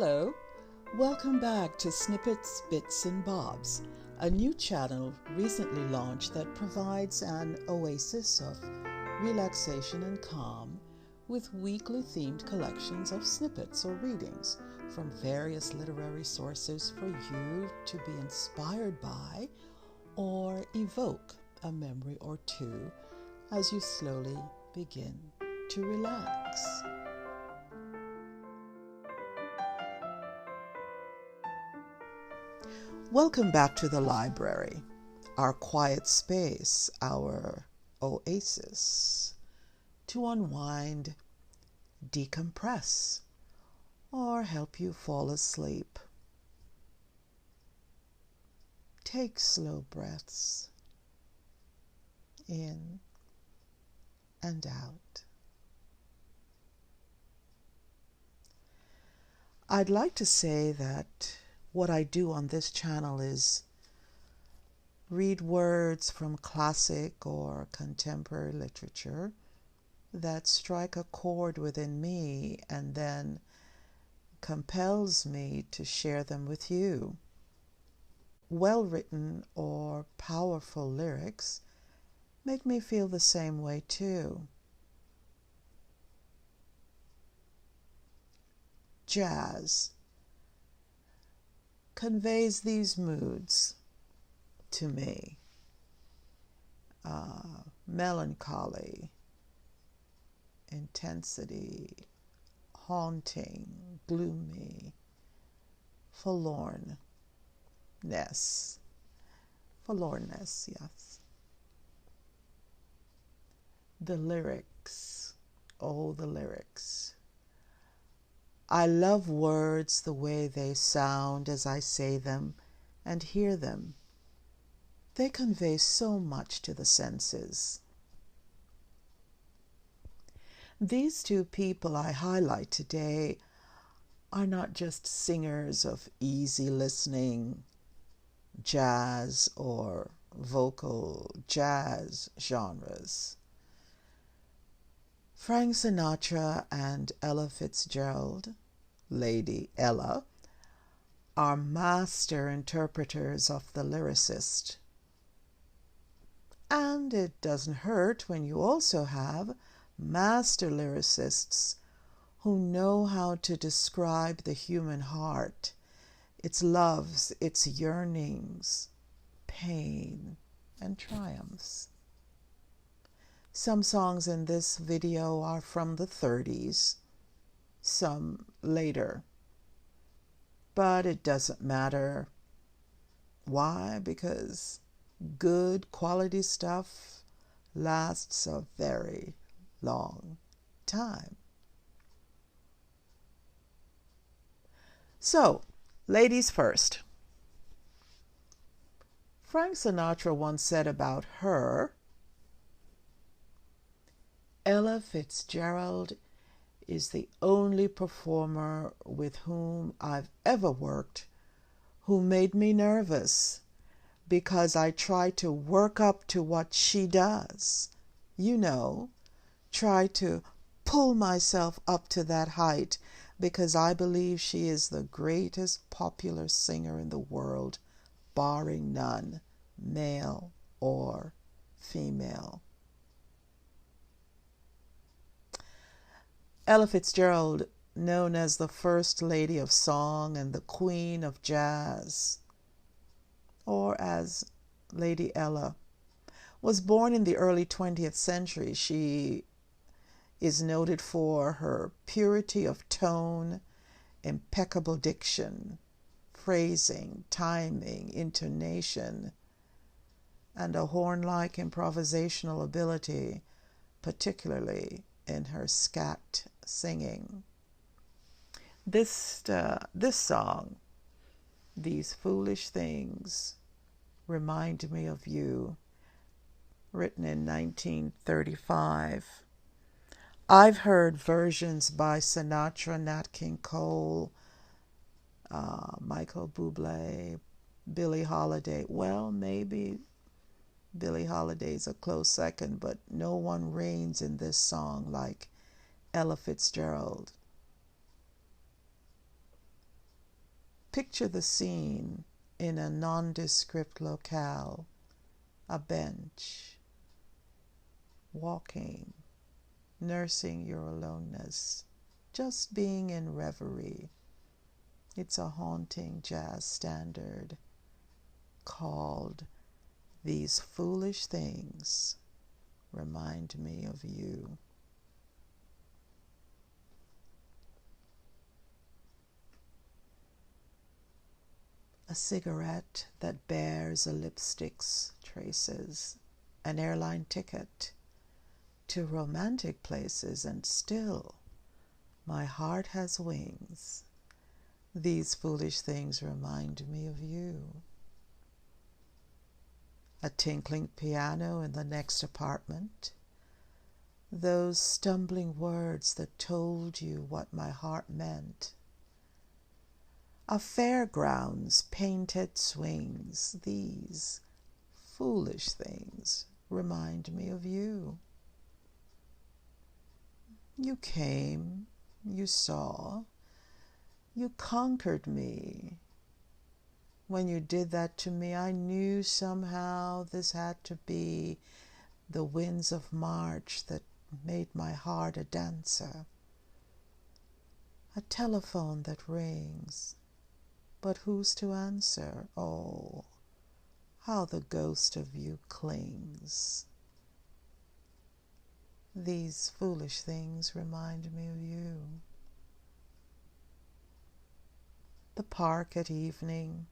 Hello, welcome back to Snippets, Bits and Bobs, a new channel recently launched that provides an oasis of relaxation and calm with weekly themed collections of snippets or readings from various literary sources for you to be inspired by or evoke a memory or two as you slowly begin to relax. Welcome back to the library, our quiet space, our oasis, to unwind, decompress, or help you fall asleep. Take slow breaths in and out. I'd like to say that what I do on this channel is read words from classic or contemporary literature that strike a chord within me and then compels me to share them with you. Well-written or powerful lyrics make me feel the same way too. Jazz conveys these moods to me. Melancholy, intensity, haunting, gloomy, forlornness, yes. The lyrics, oh, the lyrics. I love words the way they sound as I say them and hear them. They convey so much to the senses. These two people I highlight today are not just singers of easy listening jazz or vocal jazz genres. Frank Sinatra and Ella Fitzgerald, Lady Ella, are master interpreters of the lyricist. And it doesn't hurt when you also have master lyricists who know how to describe the human heart, its loves, its yearnings, pain, and triumphs. Some songs in this video are from the 30s, some later. But it doesn't matter. Why? Because good quality stuff lasts a very long time. So, ladies first. Frank Sinatra once said about her, Ella Fitzgerald is the only performer with whom I've ever worked who made me nervous because I try to work up to what she does. You know, try to pull myself up to that height because I believe she is the greatest popular singer in the world, barring none, male or female. Ella Fitzgerald, known as the First Lady of Song and the Queen of Jazz, or as Lady Ella, was born in the early 20th century. She is noted for her purity of tone, impeccable diction, phrasing, timing, intonation, and a horn-like improvisational ability, particularly in her scat singing. This song, These Foolish Things Remind Me of You, written in 1935. I've heard versions by Sinatra, Nat King Cole, Michael Bublé, Billie Holiday. Well, maybe Billie Holiday's a close second, but no one reigns in this song like Ella Fitzgerald. Picture the scene in a nondescript locale, a bench, walking, nursing your aloneness, just being in reverie. It's a haunting jazz standard called "These Foolish Things Remind Me of You." A cigarette that bears a lipstick's traces, an airline ticket to romantic places, and still my heart has wings. These foolish things remind me of you. A tinkling piano in the next apartment, those stumbling words that told you what my heart meant. A fairground's painted swings, these foolish things remind me of you. You came, you saw, you conquered me. When you did that to me, I knew somehow this had to be the winds of March that made my heart a dancer. A telephone that rings, but who's to answer? Oh, how the ghost of you clings. These foolish things remind me of you. The park at evening,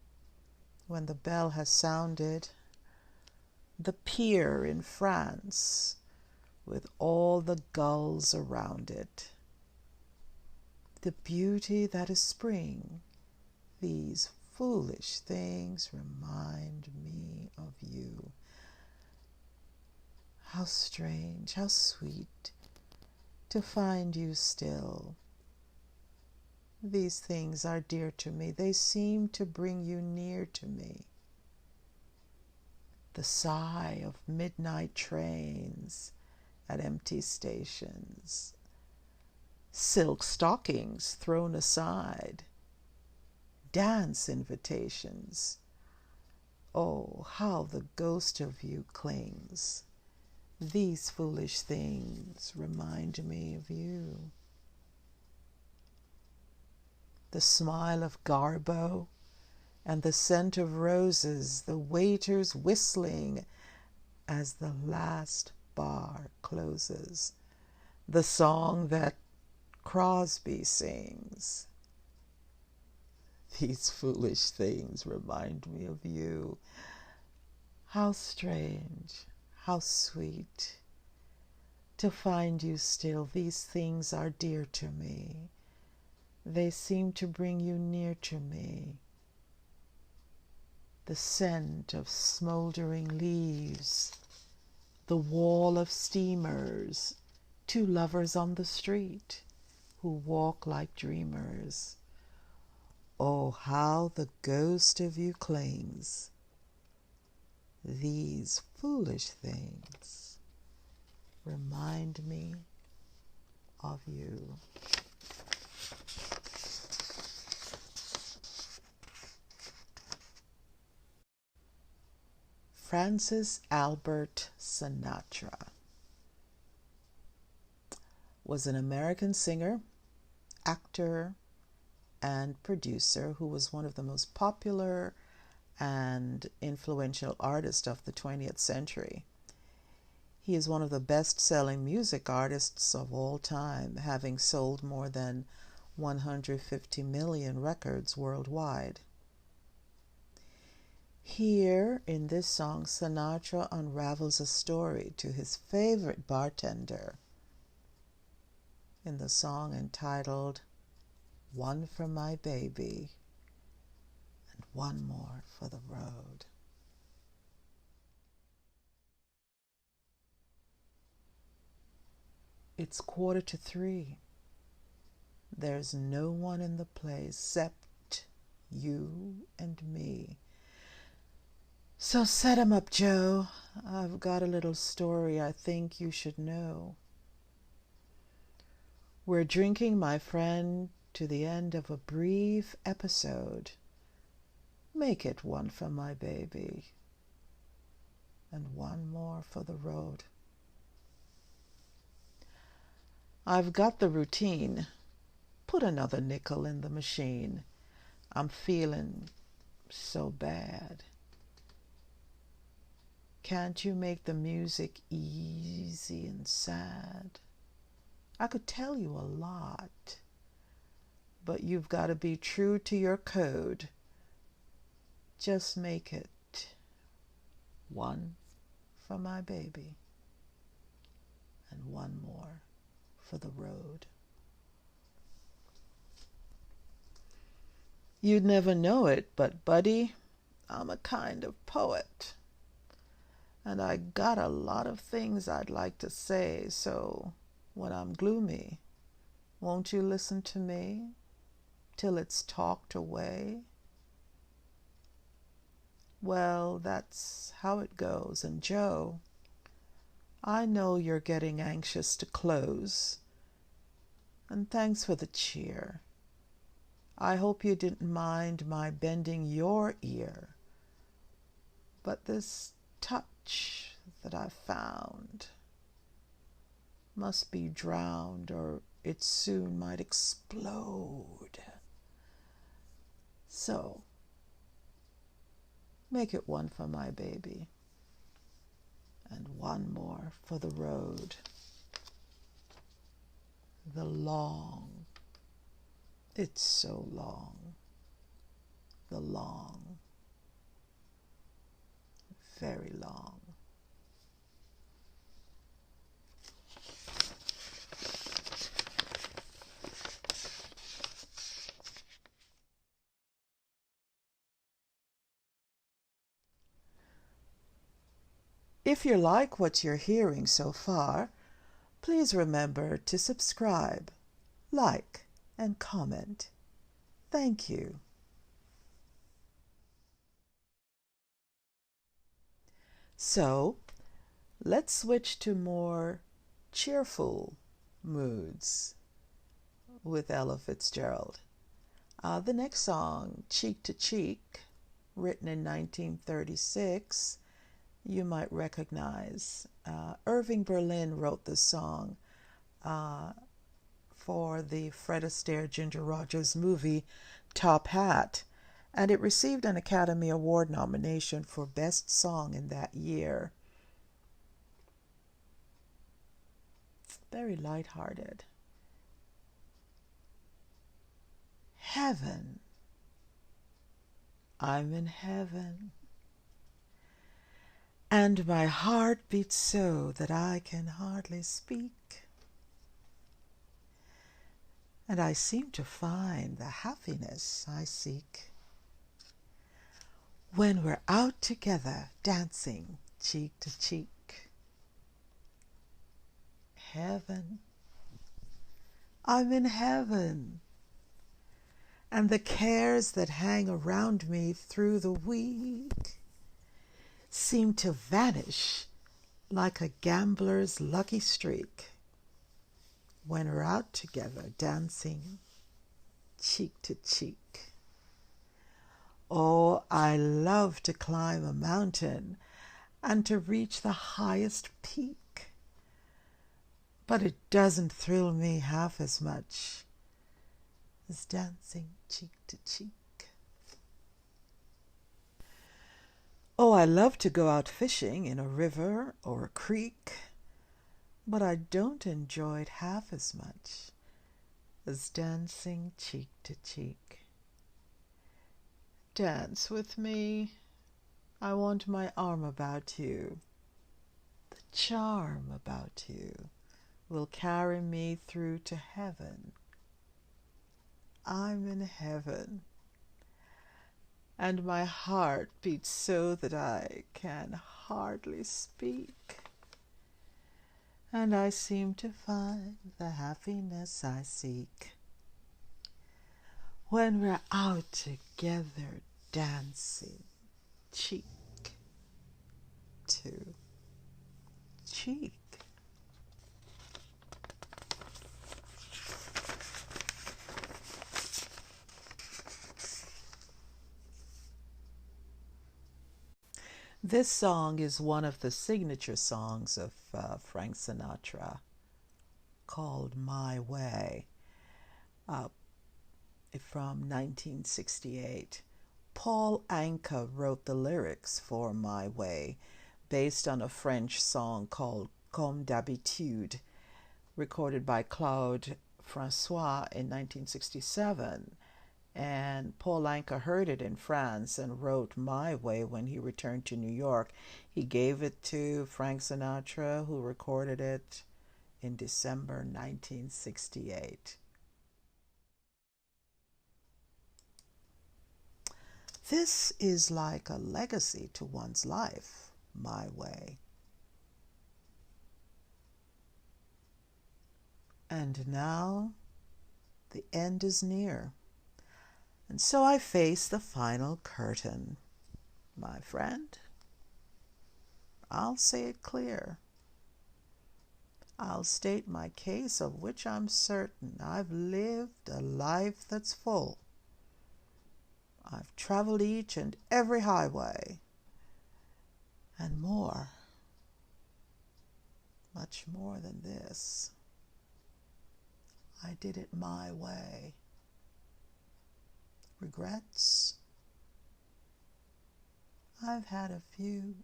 when the bell has sounded, the pier in France with all the gulls around it, the beauty that is spring. These foolish things remind me of you. How strange, how sweet to find you still. These things are dear to me. They seem to bring you near to me. The sigh of midnight trains at empty stations, silk stockings thrown aside, dance invitations. Oh, how the ghost of you clings. These foolish things remind me of you. The smile of Garbo and the scent of roses, the waiters whistling as the last bar closes, the song that Crosby sings. These foolish things remind me of you. How strange, how sweet to find you still. These things are dear to me. They seem to bring you near to me. The scent of smoldering leaves, the wall of steamers, two lovers on the street who walk like dreamers. Oh, how the ghost of you clings. These foolish things remind me of you. Francis Albert Sinatra was an American singer, actor, and producer who was one of the most popular and influential artists of the 20th century. He is one of the best-selling music artists of all time, having sold more than 150 million records worldwide. Here, in this song, Sinatra unravels a story to his favorite bartender in the song entitled "One for My Baby and One More for the Road." It's 2:45. There's no one in the place except you and me. So set 'em up, Joe. I've got a little story I think you should know. We're drinking, my friend, to the end of a brief episode Make it one for my baby, and one more for the road. I've got the routine. Put another nickel in the machine. I'm feeling so bad. Can't you make the music easy and sad? I could tell you a lot, but you've got to be true to your code. Just make it one for my baby and one more for the road. You'd never know it, but buddy, I'm a kind of poet. And I got a lot of things I'd like to say, so when I'm gloomy, won't you listen to me till it's talked away? Well, that's how it goes. And Joe, I know you're getting anxious to close. And thanks for the cheer. I hope you didn't mind my bending your ear. But this touch that I found must be drowned, or it soon might explode. So, make it one for my baby, and one more for the road. The long, it's so long, the long, very long. If you like what you're hearing so far, please remember to subscribe, like, and comment. Thank you. So, let's switch to more cheerful moods with Ella Fitzgerald. The next song, Cheek to Cheek, written in 1936, you might recognize. Irving Berlin wrote this song for the Fred Astaire Ginger Rogers movie Top Hat, and it received an Academy Award nomination for Best Song in that year. Very lighthearted. Heaven. I'm in heaven. And my heart beats so that I can hardly speak. And I seem to find the happiness I seek when we're out together dancing cheek to cheek. Heaven. I'm in heaven. And the cares that hang around me through the week seem to vanish like a gambler's lucky streak when we're out together dancing cheek to cheek. Oh, I love to climb a mountain and to reach the highest peak, but it doesn't thrill me half as much as dancing cheek to cheek. Oh, I love to go out fishing in a river or a creek, but I don't enjoy it half as much as dancing cheek to cheek. Dance with me. I want my arm about you. The charm about you will carry me through to heaven. I'm in heaven. And my heart beats so that I can hardly speak. And I seem to find the happiness I seek when we're out together dancing cheek to cheek. This song is one of the signature songs of Frank Sinatra, called My Way, from 1968. Paul Anka wrote the lyrics for My Way, based on a French song called Comme d'habitude, recorded by Claude François in 1967. And Paul Anka heard it in France and wrote My Way when he returned to New York. He gave it to Frank Sinatra, who recorded it in December 1968. This is like a legacy to one's life, My Way. And now the end is near. And so I face the final curtain. My friend, I'll say it clear. I'll state my case, of which I'm certain. I've lived a life that's full. I've traveled each and every highway, and more, much more than this. I did it my way. Regrets? I've had a few.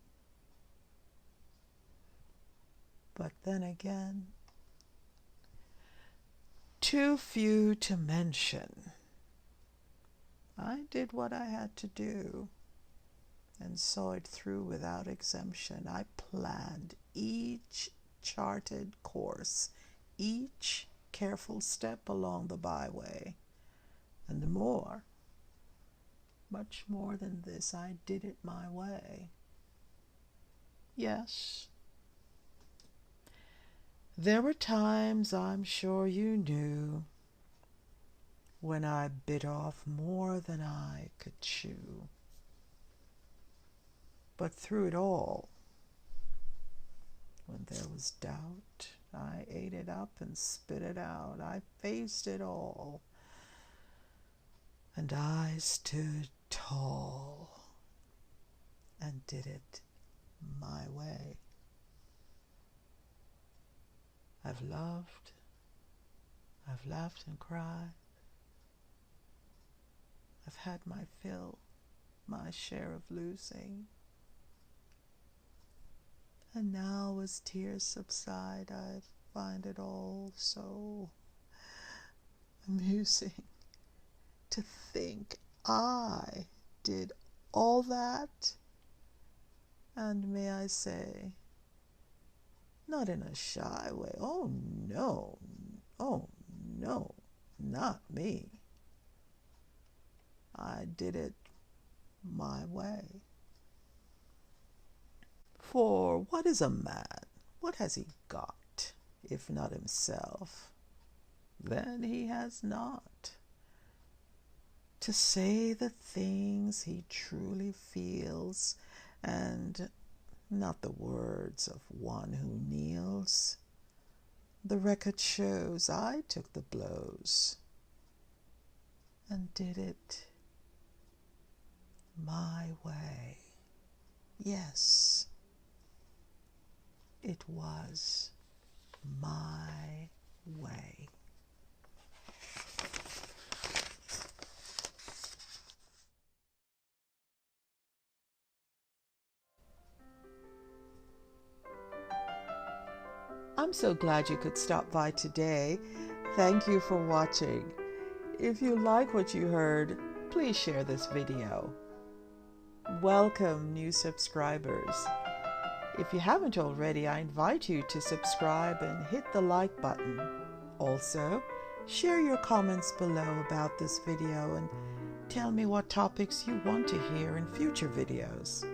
But then again, too few to mention. I did what I had to do and saw it through without exemption. I planned each charted course, each careful step along the byway, and more. Much more than this, I did it my way. Yes, there were times, I'm sure you knew, when I bit off more than I could chew. But through it all, when there was doubt, I ate it up and spit it out. I faced it all, and I stood tall and did it my way. I've loved, I've laughed and cried. I've had my fill, my share of losing. And now as tears subside, I find it all so amusing to think I did all that. And may I say, not in a shy way, oh no, not me. I did it my way. For what is a man? What has he got, if not himself? Then he has not. To say the things he truly feels, and not the words of one who kneels. The record shows I took the blows and did it my way. Yes, it was my way. I'm so glad you could stop by today. Thank you for watching. If you like what you heard, please share this video. Welcome new subscribers. If you haven't already, I invite you to subscribe and hit the like button. Also, share your comments below about this video and tell me what topics you want to hear in future videos.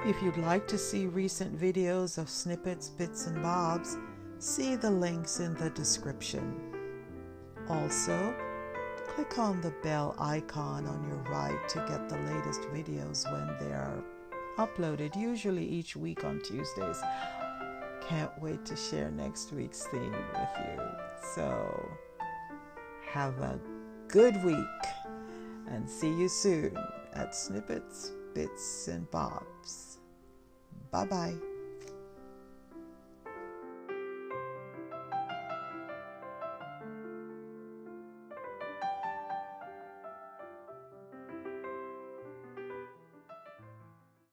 If you'd like to see recent videos of snippets, bits, and bobs, see the links in the description. Also, click on the bell icon on your right to get the latest videos when they are uploaded, usually each week on Tuesdays. Can't wait to share next week's theme with you. So, have a good week and see you soon at Snippets, bits and bobs. Bye-bye.